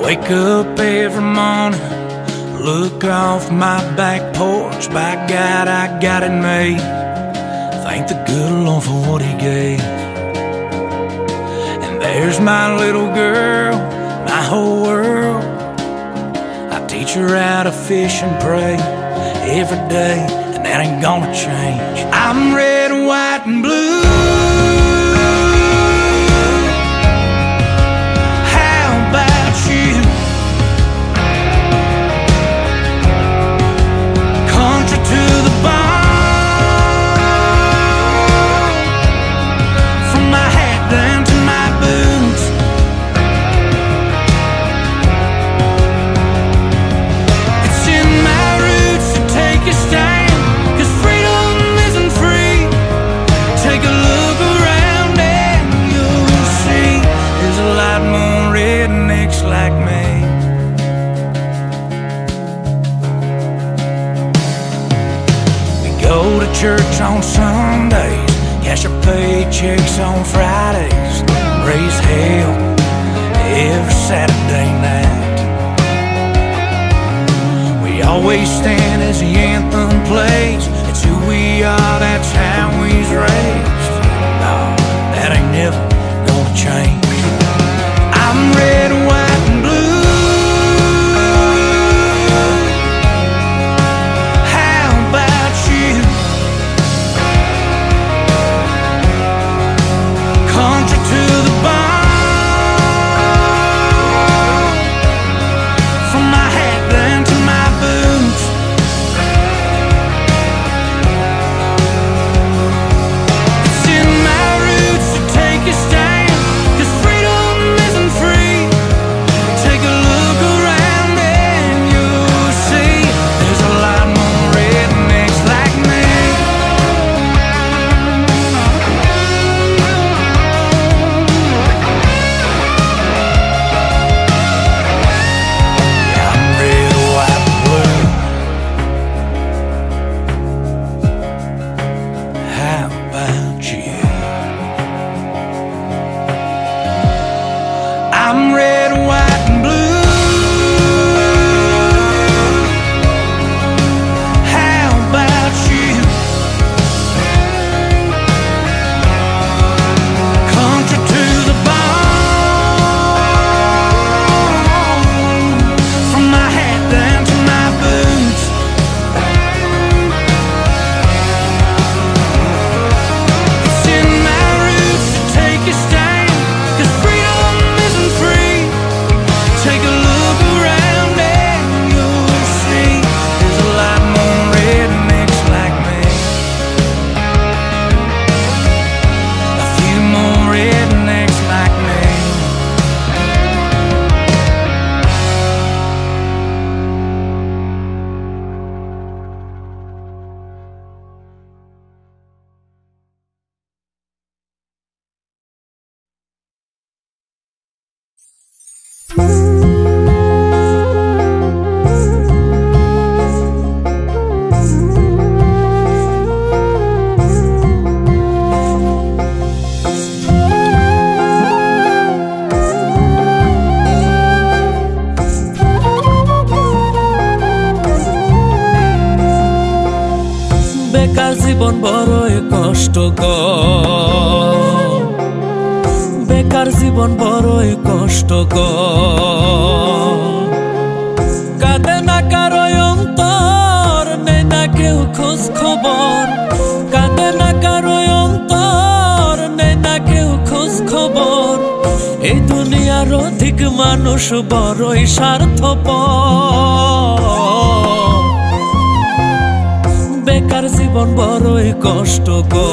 Wake up every morning, look off my back porch. By God, I got it made. Thank the good Lord for what He gave. And there's my little girl, my whole world. I teach her how to fish and pray every day, and that ain't gonna change. I'm red, white, and blue. Church on Sundays, cash our paychecks on Fridays, raise hell every Saturday night. We always stand as the anthem plays. It's who we are, that's how we's raised. No, that ain't never gonna change. I'm red, white, and blue. জীবন বড়ই কষ্টকর, বেকার জীবন বড়ই কষ্টকর। কাঁদে না কারো অন্তর, নেই না কেউ খোঁজ খবর। কাঁদে না কারো অন্তর, নেই না কেউ খোঁজ খবর। এই দুনিয়ার অধিক মানুষ বড়ই স্বার্থপর। বেকার জীবন বড়ই কষ্টকর,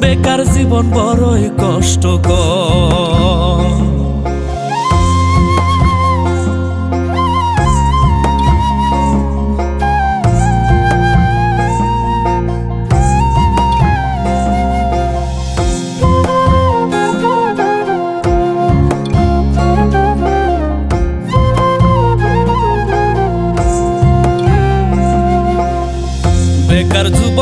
বেকার জীবন বড়ই কষ্টকর।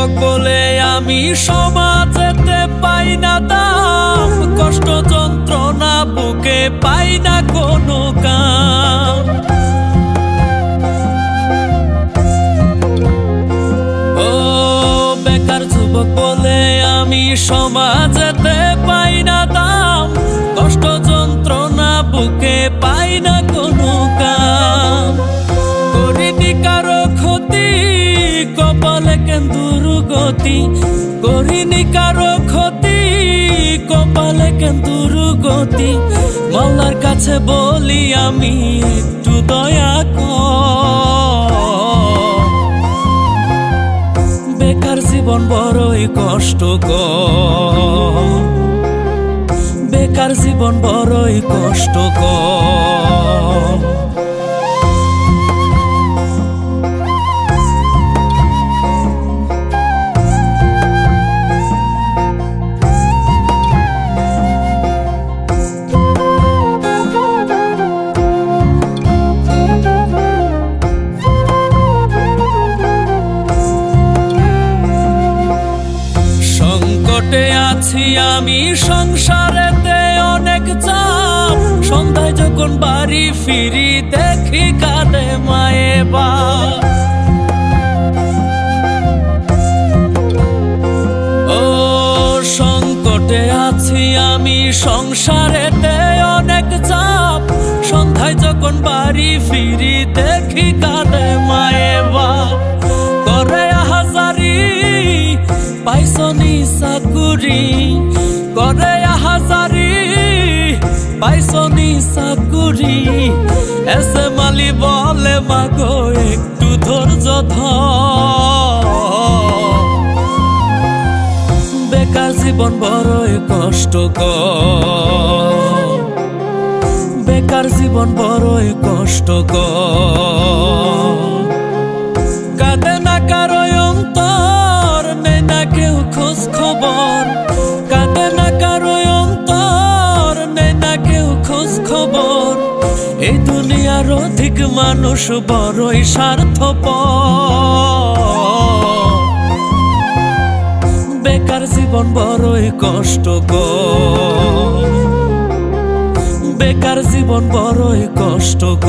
যুবক বলে আমি সমাজেতে পাই না দাম, কষ্ট যন্ত্রণা বুকে পাই না কোনো কাম। ও বেকার যুবক বলে আমি সমাজেতে পাই না দাম, কষ্ট যন্ত্রণা বুকে পাই না কোনো কাম। করিনি কারো ক্ষতি, কপালে কেন দুর্গতি, করিনি কারো ক্ষতি, কপালে কেন দুর্গতি। মাওলার কাছে বলি আমি একটু দয়া কর, বেকার জীবন বড়ই কষ্টকর, বেকার জীবন বড়ই কষ্টকর। সংকটে আছি আমি সংসারেতে অনেক চাপ, সন্ধ্যায় যখন বাড়ি ফিরি দেখি কাঁদে মায়ে বাপ। ও সংকটে আছি আমি সংসারেতে অনেক চাপ, সন্ধ্যায় যখন বাড়ি ফিরি দেখি কাঁদে মায়ে বাপ। করে হাজারি পাইছনি চাকুরি, করে হাজারি পাইছনি চাকুরি। এসে মালি বলে মাগো একটু ধৈর্য ধর, বেকার জীবন বড়ই কষ্টকর, বেকার জীবন বড়ই কষ্টকর। কাঁদে না কারো অন্তর, নেই না কেউ খোঁজ খবর, কাঁদে না কারো অন্তর, নেই না কেউ খোঁজ খবর। এই দুনিয়ার অধিক মানুষ বড়ই স্বার্থপর, বেকার জীবন বড়ই কষ্টকর, বেকার জীবন বড়ই কষ্টকর।